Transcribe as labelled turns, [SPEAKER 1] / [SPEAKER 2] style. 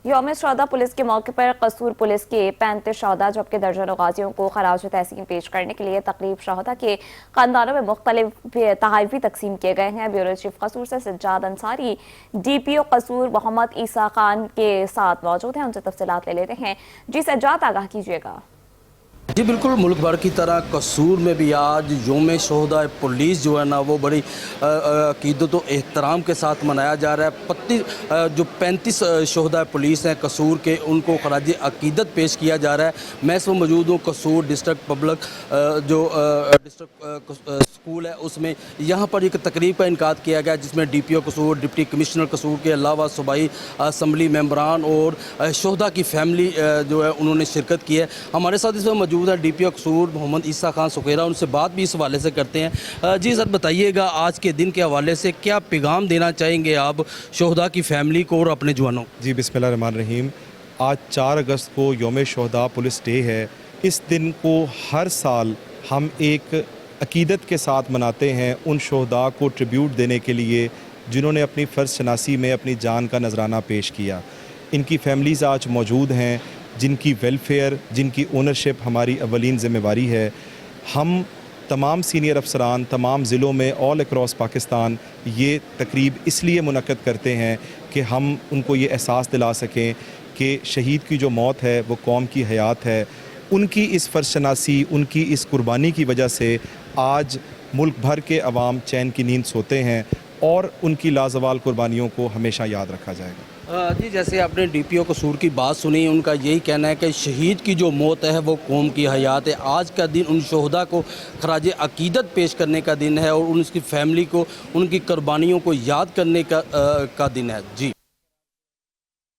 [SPEAKER 1] यौम शहदा पुलिस के मौके पर कसूर पुलिस के 35 शहदा जबकि दर्जनों गाजियों को खराज तहसीन पेश करने के लिए तकरीब शहदा के खानदानों में मुख्तलिफ तहाइफी तकसीम किए गए हैं। ब्यूरो चीफ कसूर से सज्जाद अंसारी DPO कसूर मोहम्मद ईसा खान के साथ मौजूद हैं, उनसे तफसीलात ले लेते हैं। जी सज्जाद, आगाह कीजिएगा।
[SPEAKER 2] जी बिल्कुल, मुल्क भर की तरह कसूर में भी आज यौम शोहदा पुलिस जो है ना वो बड़ी अकीदत व एहतराम के साथ मनाया जा रहा है। जो 35 शोहदा पुलिस हैं कसूर के, उनको खराज अकीदत पेश किया जा रहा है। मैं इस वक्त मौजूद हूँ कसूर डिस्ट्रिक्ट पब्लिक जो डिस्ट्रिक्ट स्कूल है उसमें। यहाँ पर एक तकरीब का इनकाद किया गया जिसमें DPO कसूर, डिप्टी कमिश्नर कसूर के अलावा सूबाई असम्बली मेंबरान और शोहदा की फैमिली जो है उन्होंने शिरकत की है। हमारे साथ इसमें मौजूद है DPO कसूर मोहम्मद ईसा खान सुखेरा, उनसे बात भी इस हवाले से करते हैं। जी सर, बताइएगा आज के दिन के हवाले से क्या पैगाम देना चाहेंगे आप शोहदा की फैमिली को और अपने जवानों?
[SPEAKER 3] जी बिस्मिल्लाहिर्रहमानिर्रहीम। आज 4 अगस्त को यौम शोहदा पुलिस डे है। इस दिन को हर साल हम एक अकीदत के साथ मनाते हैं उन शोहदा को ट्रिब्यूट देने के लिए जिन्होंने अपनी फ़र्ज़ शनासी में अपनी जान का नजराना पेश किया। इनकी फैमिलीज़ आज मौजूद हैं जिनकी वेलफेयर, जिनकी ओनरशिप हमारी अवलीन ज़िम्मेवारी है। हम तमाम सीनियर अफसरान तमाम ज़िलों में ऑल अक्रॉस पाकिस्तान ये तकरीब इसलिए मुनक्कद करते हैं कि हम उनको ये एहसास दिला सकें कि शहीद की जो मौत है वो कौम की हयात है। उनकी इस फ़र्ज़ शनासी, उनकी इस कुर्बानी की वजह से आज मुल्क भर के अवाम चैन की नींद सोते हैं और उनकी लाजवाल कुर्बानियों को हमेशा याद रखा जाएगा।
[SPEAKER 2] जी, जैसे आपने DPO कसूर की बात सुनी, उनका यही कहना है कि शहीद की जो मौत है वो कौम की हयात है। आज का दिन उन शोहदा को खराज अकीदत पेश करने का दिन है और उनकी फैमिली को उनकी कुर्बानियों को याद करने का दिन है। जी।